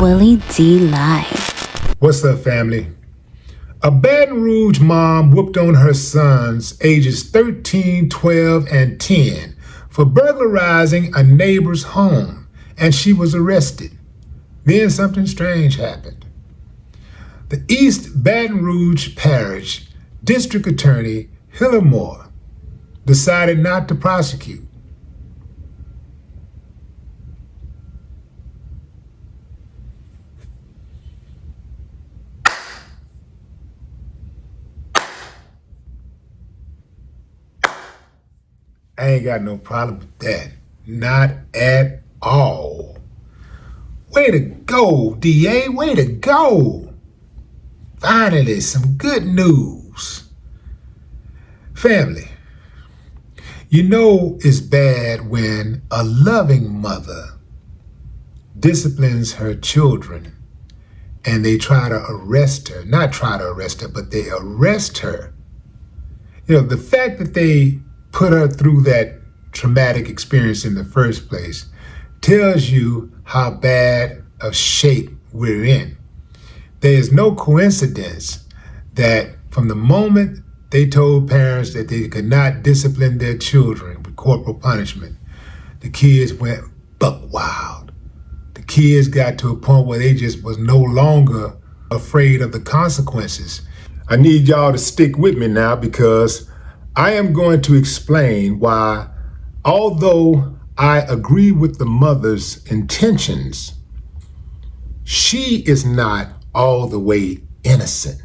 Willie D Live. What's up, family? A Baton Rouge mom whooped on her sons, ages 13, 12, and 10, for burglarizing a neighbor's home, and she was arrested. Then something strange happened. The East Baton Rouge Parish District Attorney, Hilary Moore, decided not to prosecute. I ain't got no problem with that. Not at all. Way to go, DA. Way to go. Finally, some good news. Family, you know it's bad when a loving mother disciplines her children and they try to arrest her. Not try to arrest her, but they arrest her. You know, the fact that they put her through that traumatic experience in the first place tells you how bad of shape we're in. There is no coincidence that from the moment they told parents that they could not discipline their children with corporal punishment, the kids went buck wild. The kids got to a point where they just was no longer afraid of the consequences. I need y'all to stick with me now, because I am going to explain why, although I agree with the mother's intentions, she is not all the way innocent.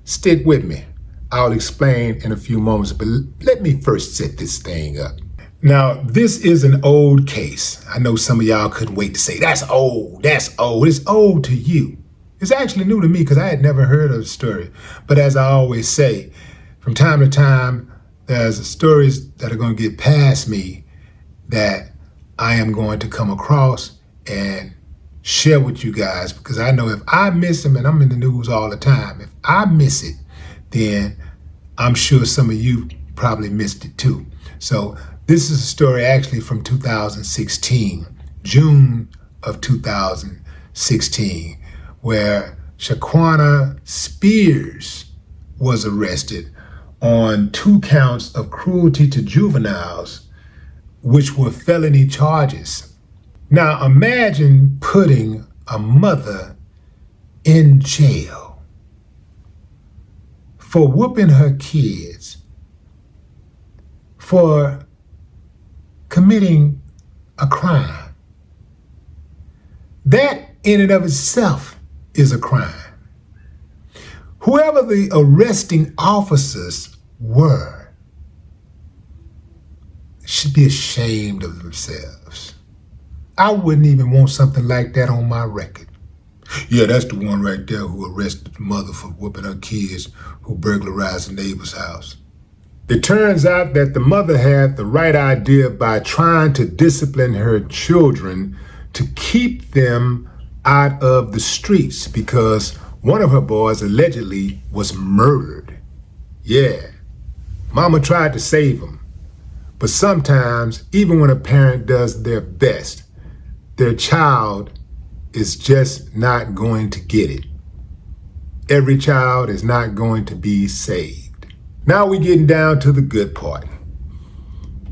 Stick with me. I'll explain in a few moments, but let me first set this thing up. Now, this is an old case. I know some of y'all couldn't wait to say, that's old, that's old. It's old to you. It's actually new to me because I had never heard of the story. But as I always say, from time to time, there's stories that are going to get past me that I am going to come across and share with you guys, because I know if I miss them, and I'm in the news all the time, if I miss it, then I'm sure some of you probably missed it too. So this is a story actually from 2016, June of 2016, where Shaquana Spears was arrested on 2 counts of cruelty to juveniles, which were felony charges. Now imagine putting a mother in jail for whooping her kids, for committing a crime. That in and of itself is a crime. Whoever the arresting officers were should be ashamed of themselves. I wouldn't even want something like that on my record. Yeah, that's the one right there who arrested the mother for whooping her kids who burglarized the neighbor's house. It turns out that the mother had the right idea by trying to discipline her children to keep them out of the streets, because one of her boys allegedly was murdered. Yeah, mama tried to save him. But sometimes, even when a parent does their best, their child is just not going to get it. Every child is not going to be saved. Now we're getting down to the good part.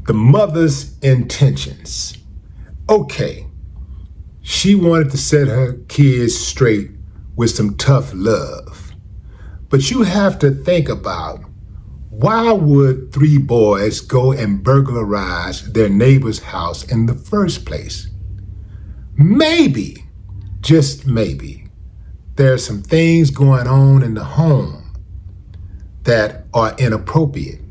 The mother's intentions. Okay, she wanted to set her kids straight with some tough love. But you have to think about, why would 3 boys go and burglarize their neighbor's house in the first place? Maybe, just maybe, there are some things going on in the home that are inappropriate.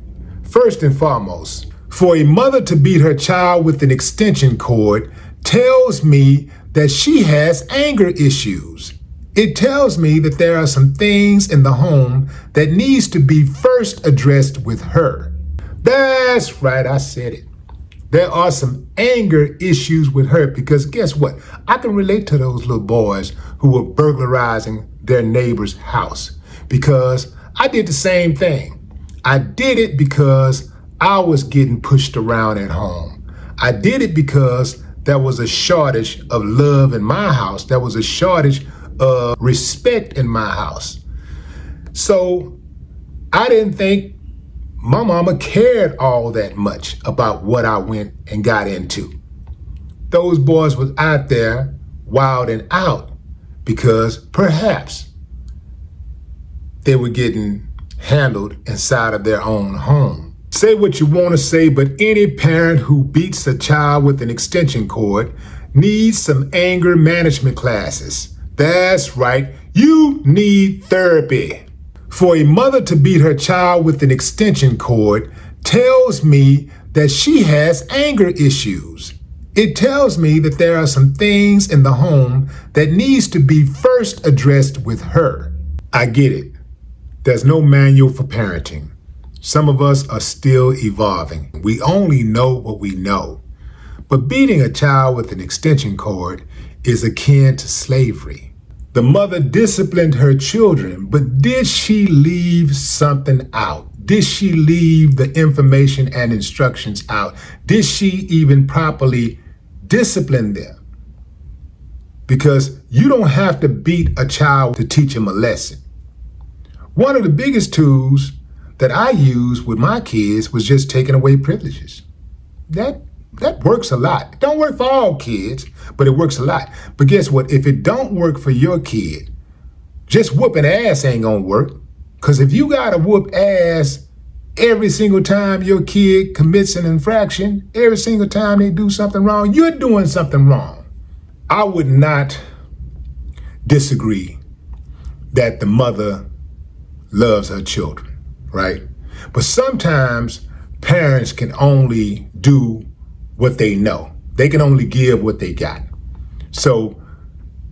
First and foremost, for a mother to beat her child with an extension cord tells me that she has anger issues. It tells me that there are some things in the home that needs to be first addressed with her. That's right, I said it. There are some anger issues with her, because guess what? I can relate to those little boys who were burglarizing their neighbor's house, because I did the same thing. I did it because I was getting pushed around at home. I did it because there was a shortage of love in my house. There was a shortage of respect in my house. So I didn't think my mama cared all that much about what I went and got into. Those boys was out there wilding out because perhaps they were getting handled inside of their own home. Say what you want to say, but any parent who beats a child with an extension cord needs some anger management classes. That's right, you need therapy. For a mother to beat her child with an extension cord tells me that she has anger issues. It tells me that there are some things in the home that needs to be first addressed with her. I get it. There's no manual for parenting. Some of us are still evolving. We only know what we know. But beating a child with an extension cord is akin to slavery. The mother disciplined her children, but did she leave something out? Did she leave the information and instructions out? Did she even properly discipline them? Because you don't have to beat a child to teach him a lesson. One of the biggest tools that I used with my kids was just taking away privileges. That works a lot. It don't work for all kids, but it works a lot. But guess what? If it don't work for your kid, just whooping ass ain't gonna work. Because if you gotta whoop ass every single time your kid commits an infraction, every single time they do something wrong, you're doing something wrong. I would not disagree that the mother loves her children, right? But sometimes parents can only do what they know. They can only give what they got. So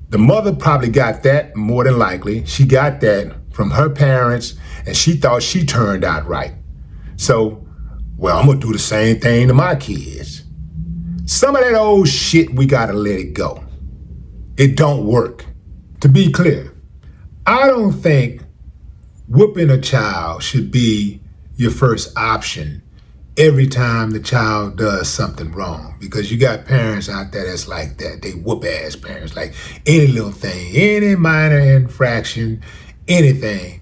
the mother probably got that, more than likely. She got that from her parents, and she thought she turned out right. So, well, I'm gonna do the same thing to my kids. Some of that old shit, we gotta let it go. It don't work. To be clear, I don't think whooping a child should be your first option every time the child does something wrong, because you got parents out there that's like that. They whoop ass parents, like any little thing, any minor infraction, anything,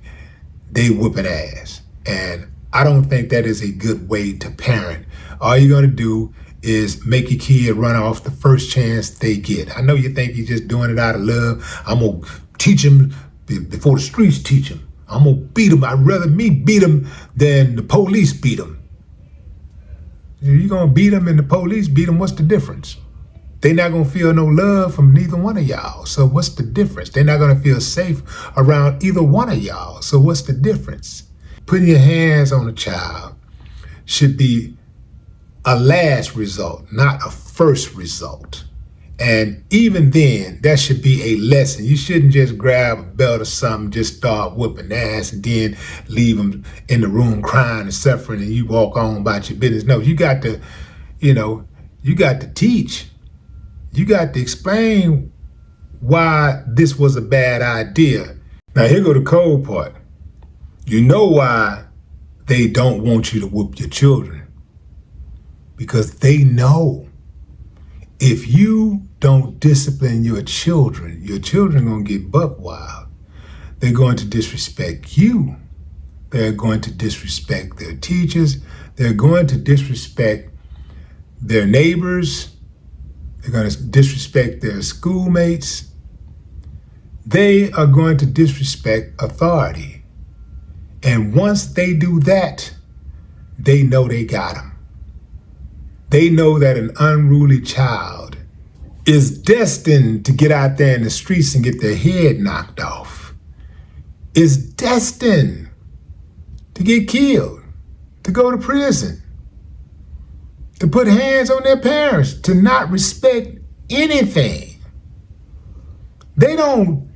they whooping ass. And I don't think that is a good way to parent. All you're gonna do is make your kid run off the first chance they get. I know you think you're just doing it out of love. I'm gonna teach them before the streets teach them. I'm gonna beat them. I'd rather me beat them than the police beat them. You're gonna beat them and the police beat them, what's the difference? They're not gonna feel no love from neither one of y'all. So what's the difference? They're not gonna feel safe around either one of y'all. So what's the difference? Putting your hands on a child should be a last result, not a first result. And even then, that should be a lesson. You shouldn't just grab a belt or something, just start whooping ass and then leave them in the room crying and suffering and you walk on about your business. No, you got to, you got to teach. You got to explain why this was a bad idea. Now here go the cold part. You know why they don't want you to whoop your children. Because they know if you don't discipline your children gonna get buck wild. They're going to disrespect you. They're going to disrespect their teachers. They're going to disrespect their neighbors. They're going to disrespect their schoolmates. They are going to disrespect authority. And once they do that, they know they got them. They know that an unruly child is destined to get out there in the streets and get their head knocked off. Is destined to get killed, to go to prison, to put hands on their parents, to not respect anything. They don't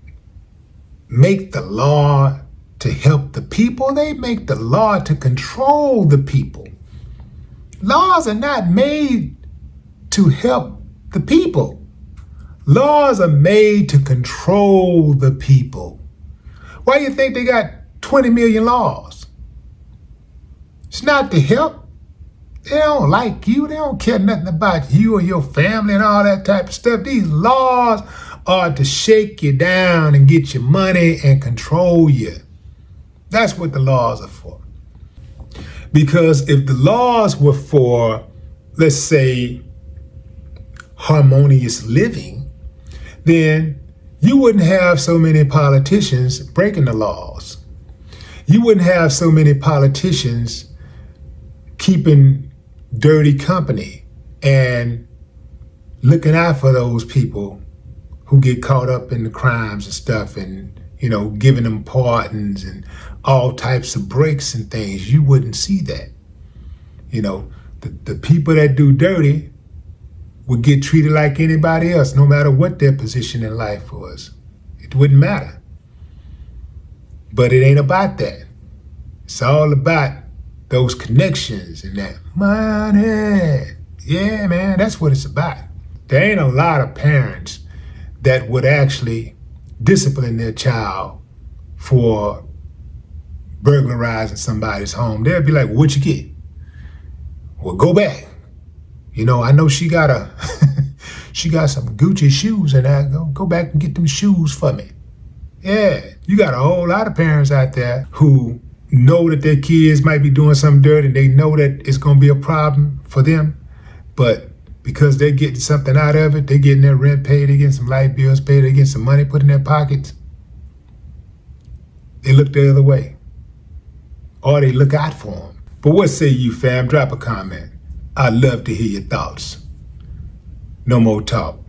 make the law to help the people. They make the law to control the people. Laws are not made to help the people. Laws are made to control the people. Why do you think they got 20 million laws? It's not to help. They don't like you. They don't care nothing about you or your family and all that type of stuff. These laws are to shake you down and get your money and control you. That's what the laws are for. Because if the laws were for, let's say, harmonious living, then you wouldn't have so many politicians breaking the laws. You wouldn't have so many politicians keeping dirty company and looking out for those people who get caught up in the crimes and stuff, and giving them pardons and all types of breaks and things. You wouldn't see that. The people that do dirty would get treated like anybody else, no matter what their position in life was. It wouldn't matter. But it ain't about that. It's all about those connections and that money. Yeah, man, that's what it's about. There ain't a lot of parents that would actually discipline their child for burglarizing somebody's home. They'd be like, "What'd you get?" "Well, go back. I know she got she got some Gucci shoes in there. Go back and get them shoes for me." Yeah, you got a whole lot of parents out there who know that their kids might be doing something dirty, and they know that it's going to be a problem for them, but because they're getting something out of it, they're getting their rent paid, they're getting some light bills paid, they're getting some money put in their pockets, they look the other way, or they look out for them. But what say you, fam? Drop a comment. I'd love to hear your thoughts. No more talk.